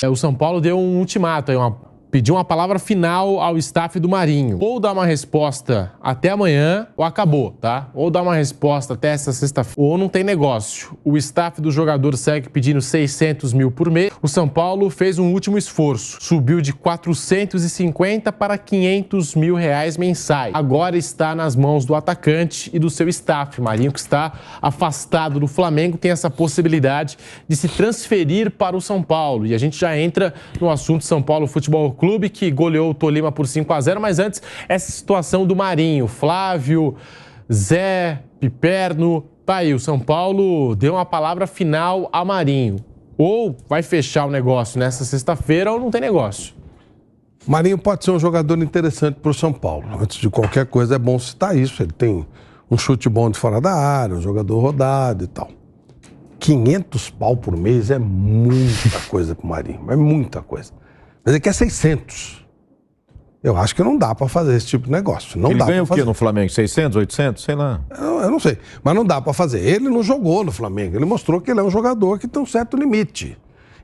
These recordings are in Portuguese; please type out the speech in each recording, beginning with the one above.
O São Paulo deu um ultimato, pediu uma palavra final ao staff do Marinho. Ou dá uma resposta até amanhã, ou acabou, tá? Ou dá uma resposta até essa sexta-feira, ou não tem negócio. O staff do jogador segue pedindo 600 mil por mês. O São Paulo fez um último esforço. Subiu de 450 para 500 mil reais mensais. Agora está nas mãos do atacante e do seu staff. Marinho, que está afastado do Flamengo, tem essa possibilidade de se transferir para o São Paulo. E a gente já entra no assunto São Paulo Futebol Clube, que goleou o Tolima por 5-0, mas antes, essa situação do Marinho, Flávio, Zé, Piperno, tá aí, o São Paulo deu uma palavra final a Marinho. Ou vai fechar o negócio nessa sexta-feira ou não tem negócio. Marinho pode ser um jogador interessante para o São Paulo. Antes de qualquer coisa, é bom citar isso. Ele tem um chute bom de fora da área, um jogador rodado e tal. 500 pau por mês é muita coisa para o Marinho, é muita coisa. Mas ele quer 600. Eu acho que não dá para fazer esse tipo de negócio. Não ele dá ganha pra fazer. O quê no Flamengo? 600, 800? Sei lá. Eu não sei. Mas não dá para fazer. Ele não jogou no Flamengo. Ele mostrou que ele é um jogador que tem um certo limite.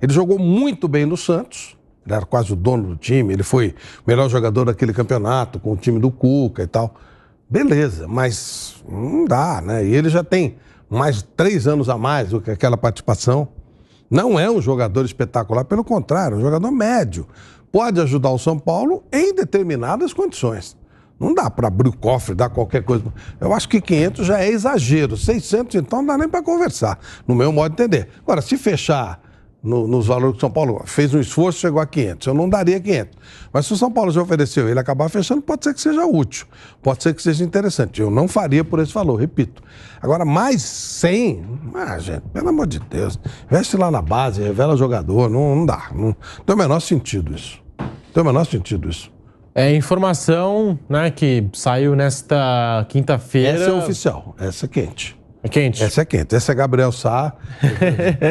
Ele jogou muito bem no Santos. Ele era quase o dono do time. Ele foi o melhor jogador daquele campeonato com o time do Cuca e tal. Beleza, mas não dá, né? E ele já tem mais 3 anos a mais do que aquela participação. Não é um jogador espetacular, pelo contrário, é um jogador médio. Pode ajudar o São Paulo em determinadas condições. Não dá para abrir o cofre, dar qualquer coisa. Eu acho que 500 já é exagero. 600, então, não dá nem para conversar, no meu modo de entender. Agora, se fechar nos valores que o São Paulo fez um esforço, chegou a 500. Eu não daria 500. Mas se o São Paulo já ofereceu e ele acabar fechando, pode ser que seja útil. Pode ser que seja interessante. Eu não faria por esse valor, repito. Agora, mais 100... gente, pelo amor de Deus. Investe lá na base, revela jogador. Não dá. Não tem o menor sentido isso. Tem o menor sentido isso. É informação, né, que saiu nesta quinta-feira. Essa é oficial. Essa é quente. É quente? Essa é quente. Essa é Gabriel Sá.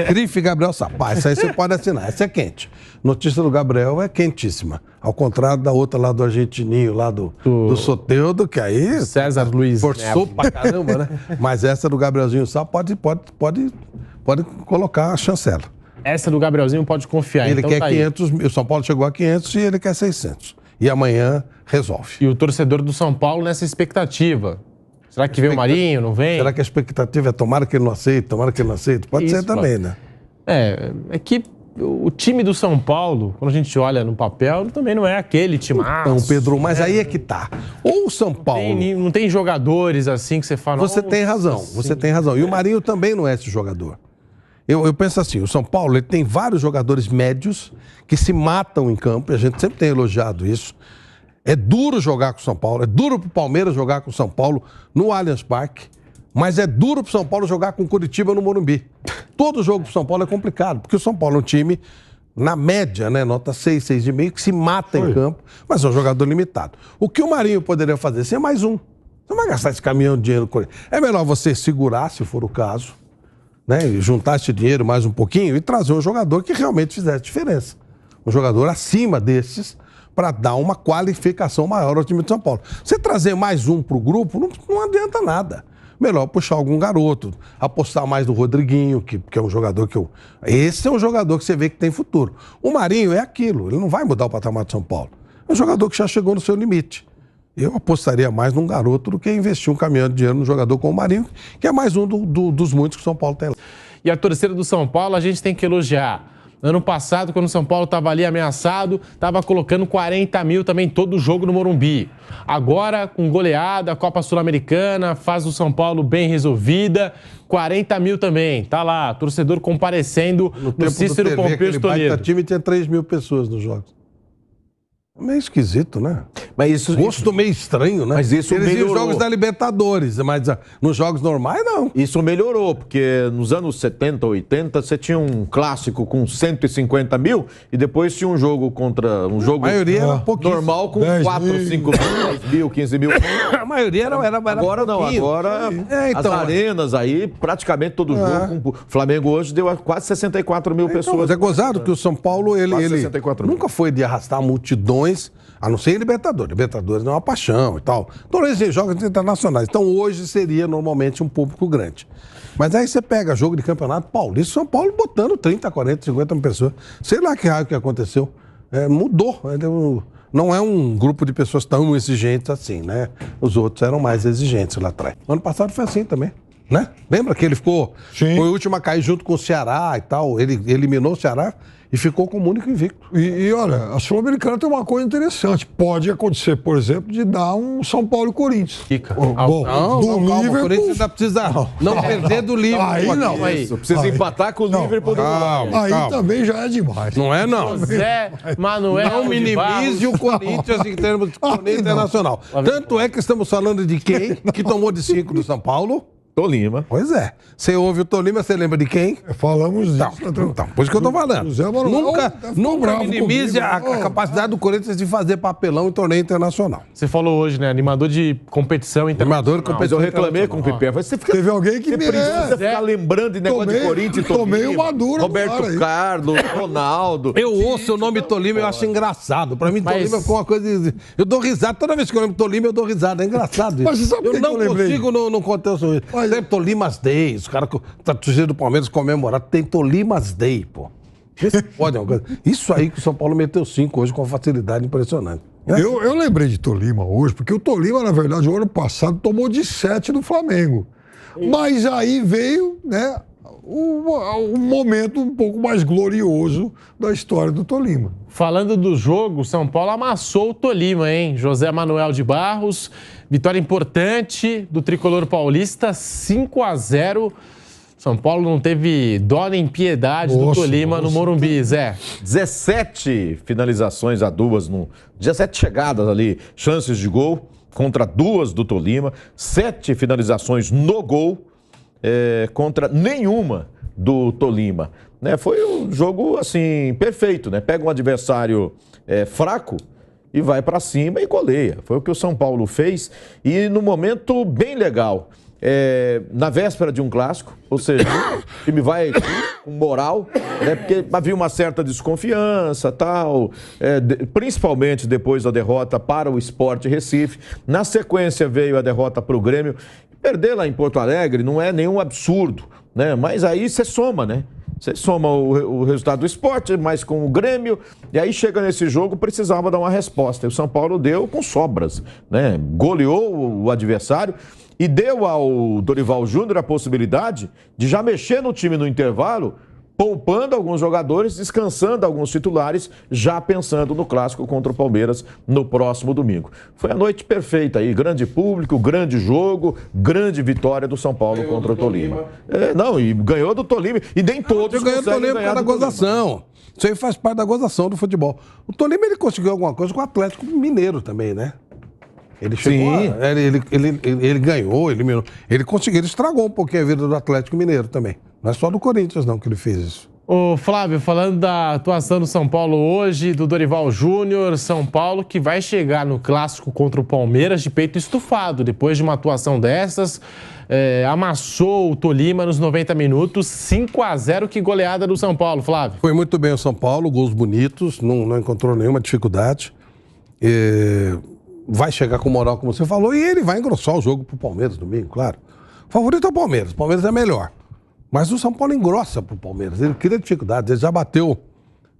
Crife Gabriel Sá. Pá, essa aí você pode assinar. Essa é quente. Notícia do Gabriel é quentíssima. Ao contrário da outra lá do argentininho, lá do Soteldo, que aí... César Luiz. Forçou pra caramba, né? Mas essa do Gabrielzinho Sá pode colocar a chancela. Essa do Gabrielzinho pode confiar. Ele então quer tá 500 mil. O São Paulo chegou a 500 e ele quer 600. E amanhã resolve. E o torcedor do São Paulo nessa expectativa. Será que vem o Marinho, não vem? Será que a expectativa é tomara que ele não aceite, tomara que ele não aceite? Pode ser também, né? É que o time do São Paulo, quando a gente olha no papel, também não é aquele time. Não, Pedro, mas aí é que tá. Ou o São Paulo... Não tem jogadores assim que você fala... Você tem razão, você tem razão. E o Marinho também não é esse jogador. Eu penso assim, o São Paulo ele tem vários jogadores médios que se matam em campo, e a gente sempre tem elogiado isso. É duro jogar com o São Paulo, é duro pro Palmeiras jogar com o São Paulo no Allianz Parque, mas é duro pro São Paulo jogar com o Curitiba no Morumbi. Todo jogo pro São Paulo é complicado, porque o São Paulo é um time, na média, né, nota 6, 6,5, que se mata em campo, mas é um jogador limitado. O que o Marinho poderia fazer? Ser mais um. Você não vai gastar esse caminhão de dinheiro com ele. É melhor você segurar, se for o caso, né, e juntar esse dinheiro mais um pouquinho e trazer um jogador que realmente fizesse diferença. Um jogador acima desses, para dar uma qualificação maior ao time de São Paulo. Você trazer mais um para o grupo, não adianta nada. Melhor puxar algum garoto, apostar mais no Rodriguinho, que é um jogador que eu... Esse é um jogador que você vê que tem futuro. O Marinho é aquilo, ele não vai mudar o patamar de São Paulo. É um jogador que já chegou no seu limite. Eu apostaria mais num garoto do que investir um caminhão de dinheiro num jogador como o Marinho, que é mais um dos muitos que o São Paulo tem lá. E a torcida do São Paulo a gente tem que elogiar. Ano passado, quando o São Paulo estava ali ameaçado, estava colocando 40 mil também todo jogo no Morumbi. Agora, com goleada, Copa Sul-Americana, faz o São Paulo bem resolvida, 40 mil também. Tá lá, torcedor comparecendo no Cícero Pompeu de Toledo. O time tinha 3 mil pessoas nos jogos. Meio esquisito, né? Mas isso, gosto meio estranho, né? Mas isso eles melhorou. Os jogos da Libertadores, mas nos jogos normais, não. Isso melhorou, porque nos anos 70, 80, você tinha um clássico com 150 mil e depois tinha um jogo contra um jogo normal com 4, 5 mil, 10 mil, 15 mil. A maioria era agora não, agora então, as arenas aí, praticamente todo jogo. O Flamengo hoje deu quase 64 mil pessoas. Mas é gozado que o São Paulo, ele nunca foi de arrastar multidões, a não ser em Libertadores. Libertadores. Libertadores não é uma paixão e tal. Torneios de jogos internacionais. Então hoje seria normalmente um público grande. Mas aí você pega jogo de campeonato paulista, São Paulo botando 30, 40, 50 mil pessoas. Sei lá que raio que aconteceu. Mudou. Não é um grupo de pessoas tão exigentes assim, né? Os outros eram mais exigentes lá atrás. Ano passado foi assim também, né? Lembra que ele ficou... Sim. Foi o último a cair junto com o Ceará e tal. Ele eliminou o Ceará e ficou como único invicto. E olha, a Sul-Americana tem uma coisa interessante. Pode acontecer, por exemplo, de dar um São Paulo e Corinthians. Fica. Bom, Não, calma, o Corinthians ainda precisa não perder do Liverpool. Aí não. Precisa empatar com o Liverpool. Aí também já é demais. Não é, não. José Manuel Não minimize o Corinthians em termos de torneio internacional. Tanto é que estamos falando de quem que tomou de 5 do São Paulo? Tolima. Pois é. Você ouve o Tolima, você lembra de quem? Falamos disso. Então, por isso que eu tô falando. José Manuel Nunca minimize comigo. a capacidade do Corinthians de fazer papelão em torneio internacional. Você falou hoje, né? Animador de competição internacional. Animador de Mas eu competição reclamei com o Piper. Você fica... Teve alguém que Você precisa ficar lembrando de negócio de Corinthians e Tolima. Tomei uma dura Roberto agora aí. Carlos, Ronaldo. Eu ouço o nome Tolima e eu acho engraçado. Pra mim, Tolima ficou uma coisa... Eu dou risada. Toda vez que eu lembro Tolima, eu dou risada. É engraçado isso. Mas você sabe por que não que eu lembrei? consigo não conter o sorriso. Por exemplo, Tolimas Day. Os caras da torcida do Palmeiras comemoraram. Tem Tolimas Day, pô. Pode, isso aí que o São Paulo meteu 5 hoje com uma facilidade impressionante. Eu lembrei de Tolima hoje, porque o Tolima, na verdade, o ano passado tomou de 7 do Flamengo. Mas aí veio, né, um momento um pouco mais glorioso da história do Tolima. Falando do jogo, o São Paulo amassou o Tolima, hein? José Manuel de Barros, vitória importante do tricolor paulista, 5-0. São Paulo não teve dó nem piedade do Tolima no Morumbi, Zé. 17 finalizações a 2, 17 chegadas ali, chances de gol contra 2 do Tolima, 7 finalizações no gol contra nenhuma do Tolima. Né? Foi um jogo, assim, perfeito, né? Pega um adversário fraco e vai para cima e goleia. Foi o que o São Paulo fez e no momento bem legal. Na véspera de um clássico, ou seja, o time vai com moral, né, porque havia uma certa desconfiança, tal, principalmente depois da derrota para o Sport Recife. Na sequência veio a derrota para o Grêmio. Perder lá em Porto Alegre não é nenhum absurdo, né? Mas aí você soma, né? Você soma o resultado do Sport, mais com o Grêmio, e aí chega nesse jogo, precisava dar uma resposta. E o São Paulo deu com sobras, né? Goleou o adversário e deu ao Dorival Júnior a possibilidade de já mexer no time no intervalo, poupando alguns jogadores, descansando alguns titulares, já pensando no clássico contra o Palmeiras no próximo domingo. Foi a noite perfeita aí, grande público, grande jogo, grande vitória do São Paulo contra o Tolima. E ganhou do Tolima, e nem todos ganhou do Tolima por causa da gozação. Isso aí faz parte da gozação do futebol. O Tolima, ele conseguiu alguma coisa com o Atlético Mineiro também, né? Ele chegou, ele ganhou, eliminou. Ele conseguiu, ele estragou um pouquinho a vida do Atlético Mineiro também. Não é só do Corinthians, não, que ele fez isso. Ô, Flávio, falando da atuação do São Paulo hoje, do Dorival Júnior, São Paulo que vai chegar no clássico contra o Palmeiras de peito estufado. Depois de uma atuação dessas, amassou o Tolima nos 90 minutos, 5-0, que goleada do São Paulo, Flávio. Foi muito bem o São Paulo, gols bonitos, não encontrou nenhuma dificuldade. Vai chegar com moral, como você falou, e ele vai engrossar o jogo pro Palmeiras domingo, claro. O favorito é o Palmeiras é melhor. Mas o São Paulo engrossa pro Palmeiras, ele cria dificuldades, ele já bateu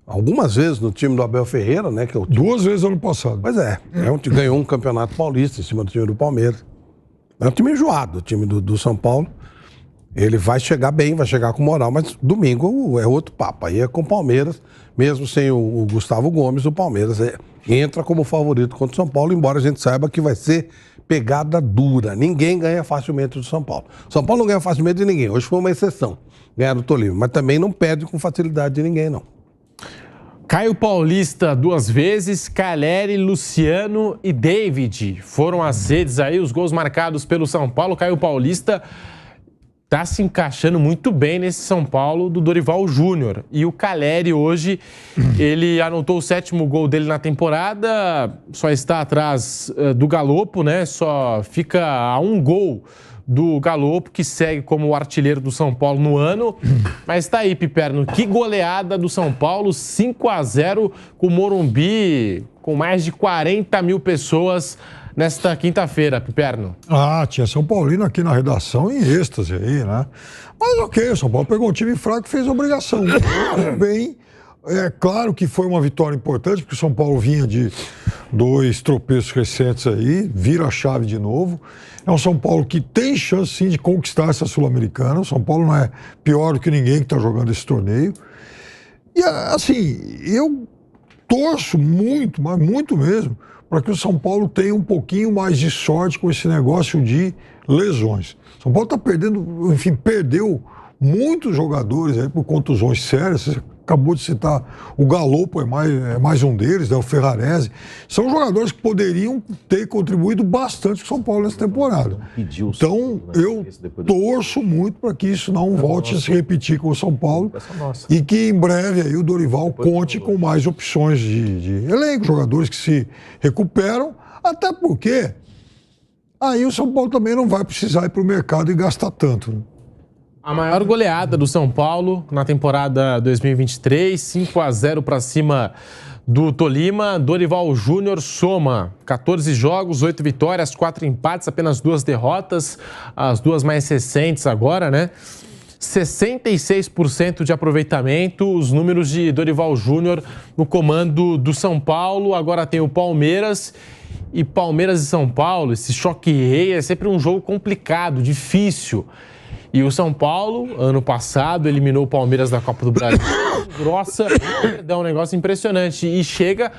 algumas vezes no time do Abel Ferreira, né? Que é o time... 2 vezes ano passado. Pois ganhou um campeonato paulista em cima do time do Palmeiras. É um time enjoado, o time do São Paulo. Ele vai chegar bem, vai chegar com moral, mas domingo é outro papo. Aí é com o Palmeiras, mesmo sem o Gustavo Gomes, o Palmeiras entra como favorito contra o São Paulo, embora a gente saiba que vai ser pegada dura. Ninguém ganha facilmente do São Paulo. São Paulo não ganha facilmente de ninguém. Hoje foi uma exceção ganhar do Tolima, mas também não perde com facilidade de ninguém, não. Caio Paulista 2 vezes, Caleri, Luciano e David foram as redes aí, os gols marcados pelo São Paulo. Caio Paulista está se encaixando muito bem nesse São Paulo do Dorival Júnior. E o Caleri hoje, ele anotou o 7º gol dele na temporada, só está atrás do Galopo, né? Só fica a 1 gol do Galopo, que segue como o artilheiro do São Paulo no ano. Mas tá aí, Piperno, que goleada do São Paulo, 5-0 com o Morumbi, com mais de 40 mil pessoas nesta quinta-feira, Piperno. Tinha São Paulino aqui na redação em êxtase aí, né? Mas ok, o São Paulo pegou um time fraco e fez a obrigação. Bem, é claro que foi uma vitória importante, porque o São Paulo vinha de 2 tropeços recentes aí, vira a chave de novo. É um São Paulo que tem chance, sim, de conquistar essa Sul-Americana. O São Paulo não é pior do que ninguém que está jogando esse torneio. E, assim, eu torço muito, mas muito mesmo, para que o São Paulo tenha um pouquinho mais de sorte com esse negócio de lesões. O São Paulo está perdendo, enfim, perdeu muitos jogadores aí por contusões sérias. Você acabou de citar o Galopo, é mais um deles, né, o Ferrarese. São jogadores que poderiam ter contribuído bastante com o São Paulo nessa temporada. Então, eu torço muito para que isso não volte a se repetir com o São Paulo e que em breve aí o Dorival conte com mais opções de elenco, jogadores que se recuperam, até porque aí o São Paulo também não vai precisar ir para o mercado e gastar tanto, né? A maior goleada do São Paulo na temporada 2023, 5-0 para cima do Tolima. Dorival Júnior soma 14 jogos, 8 vitórias, 4 empates, apenas 2 derrotas, as 2 mais recentes agora, né? 66% de aproveitamento, os números de Dorival Júnior no comando do São Paulo. Agora tem o Palmeiras. E Palmeiras e São Paulo, esse choque rei é sempre um jogo complicado, difícil. E o São Paulo, ano passado, eliminou o Palmeiras da Copa do Brasil. Grossa, dá um negócio impressionante. E chega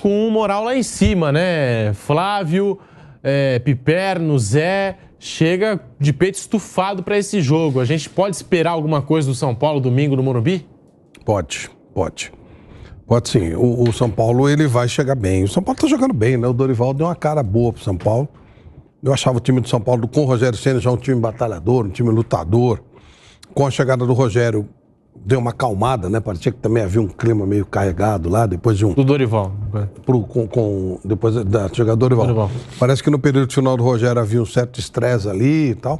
com um moral lá em cima, né? Flávio, Piperno, Zé, chega de peito estufado para esse jogo. A gente pode esperar alguma coisa do São Paulo domingo no Morumbi? Pode. Pode sim. O São Paulo, ele vai chegar bem. O São Paulo tá jogando bem, né? O Dorival deu uma cara boa pro São Paulo. Eu achava o time do São Paulo com o Rogério Ceni já um time batalhador, um time lutador. Com a chegada do Rogério, deu uma acalmada, né? Parecia que também havia um clima meio carregado lá, depois de um... Do Dorival. Depois da chegada do Dorival. Parece que no período final do Rogério havia um certo estresse ali e tal.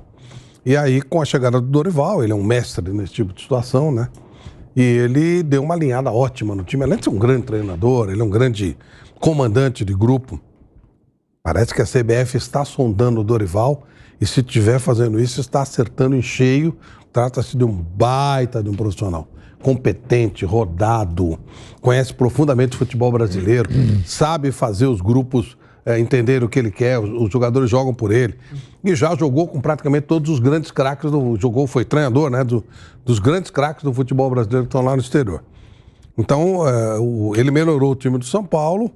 E aí, com a chegada do Dorival, ele é um mestre nesse tipo de situação, né? E ele deu uma alinhada ótima no time. Além de ser um grande treinador, ele é um grande comandante de grupo. Parece que a CBF está sondando o Dorival e, se estiver fazendo isso, está acertando em cheio. Trata-se de um baita de um profissional. Competente, rodado, conhece profundamente o futebol brasileiro, sabe fazer os grupos entender o que ele quer, os jogadores jogam por ele. E já jogou com praticamente todos os grandes craques foi treinador, né, dos grandes craques do futebol brasileiro que estão lá no exterior. Então, ele melhorou o time do São Paulo.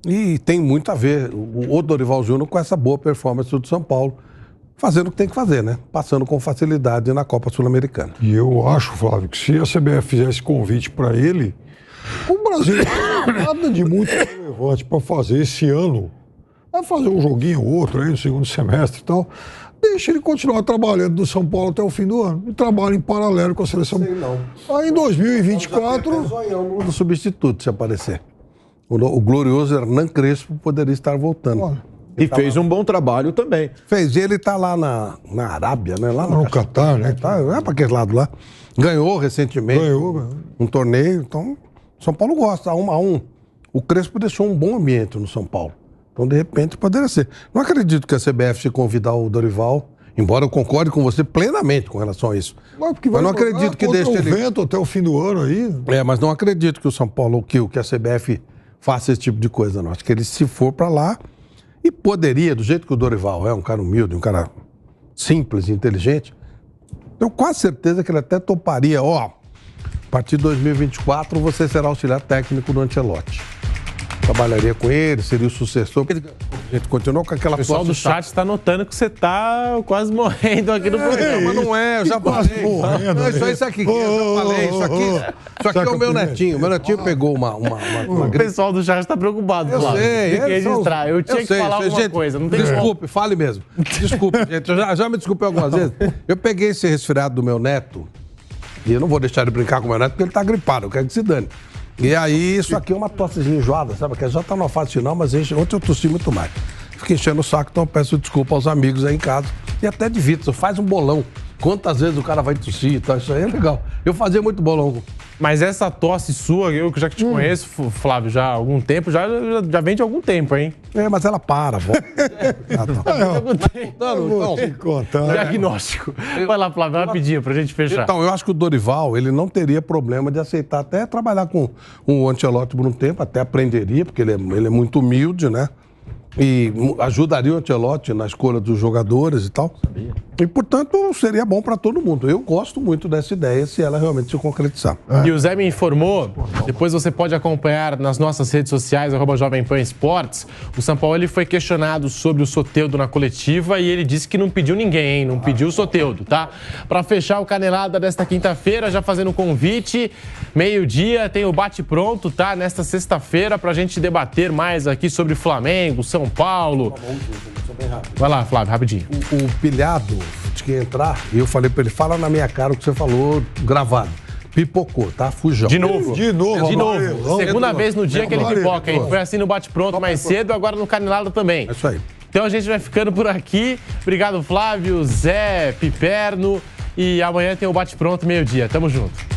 E tem muito a ver o Dorival Júnior com essa boa performance do São Paulo, fazendo o que tem que fazer, né? Passando com facilidade na Copa Sul-Americana. E eu acho, Flávio, que se a CBF fizesse convite para ele, o Brasil não tem nada de muito relevante para fazer esse ano. Vai fazer um joguinho ou outro aí no segundo semestre e tal. Deixa ele continuar trabalhando no São Paulo até o fim do ano. E trabalha em paralelo com a seleção. Sei não. Aí em 2024... do substituto, se aparecer. O glorioso Hernan Crespo poderia estar voltando. E fez um bom trabalho também. Fez. E ele está lá na Arábia, né? Lá no Catar, né? É para aquele lado lá. Ganhou recentemente um torneio. Então, São Paulo gosta, 1-1. O Crespo deixou um bom ambiente no São Paulo. Então, de repente, poderia ser. Não acredito que a CBF, se convidar o Dorival, embora eu concorde com você plenamente com relação a isso. Mas não acredito que deixe ele... vento até o fim do ano aí. Mas não acredito que o São Paulo, que a CBF... faça esse tipo de coisa, não. Acho que ele, se for para lá, e poderia, do jeito que o Dorival é, um cara humilde, um cara simples, inteligente, tenho quase certeza que ele até toparia, a partir de 2024 você será auxiliar técnico do Ancelotti. Trabalharia com ele, seria o sucessor. A gente continuou com aquela... O pessoal do chat está notando que você está quase morrendo aqui no programa. Mas não é, eu já falei. Isso aqui, eu já falei. Isso aqui é o meu netinho. O meu netinho pegou uma O pessoal do chat está preocupado, Flávio. Tem que registrar. Eu tinha que falar alguma coisa. Não tem desculpe, fale mesmo. Desculpe, gente. Eu já me desculpei algumas vezes. Eu peguei esse resfriado do meu neto e eu não vou deixar ele brincar com o meu neto porque ele está gripado. Eu quero que se dane. E aí, isso aqui é uma tossezinha enjoada, sabe? Que já está numa fase final, mas ontem eu tossi muito mais. Fiquei enchendo o saco, então eu peço desculpa aos amigos aí em casa. E até de Vitor, faz um bolão. Quantas vezes o cara vai tossir e tal, isso aí é legal. Eu fazia muito bolão. Mas essa tosse sua, eu já que te conheço, Flávio, já há algum tempo, já vem de algum tempo, hein? Mas ela para, volta. Diagnóstico. Vai lá, Flávio, rapidinho, pra gente fechar. Então, eu acho que o Dorival, ele não teria problema de aceitar até trabalhar com o Ancelotti por um tempo, até aprenderia, porque ele é muito humilde, né? E ajudaria o Ancelotti na escolha dos jogadores e tal. E, portanto, seria bom para todo mundo. Eu gosto muito dessa ideia, se ela realmente se concretizar. E o Zé me informou, depois você pode acompanhar nas nossas redes sociais, @Jovem Pan Esportes. O São Paulo ele foi questionado sobre o Soteldo na coletiva e ele disse que não pediu ninguém, hein? Não pediu o Soteldo, tá? Para fechar o Canelada desta quinta-feira, já fazendo um convite, meio-dia tem o bate-pronto, tá? Nesta sexta-feira, pra gente debater mais aqui sobre Flamengo, São Paulo. Vai lá, Flávio, rapidinho. O pilhado de que entrar, e eu falei pra ele, fala na minha cara o que você falou gravado. Pipocou, tá? Fujão. De novo. De novo. Segunda vez no dia que ele pipoca, hein? Foi assim no bate-pronto mais cedo, agora no Canelada também. É isso aí. Então a gente vai ficando por aqui. Obrigado, Flávio, Zé, Piperno. E amanhã tem o bate-pronto, meio-dia. Tamo junto.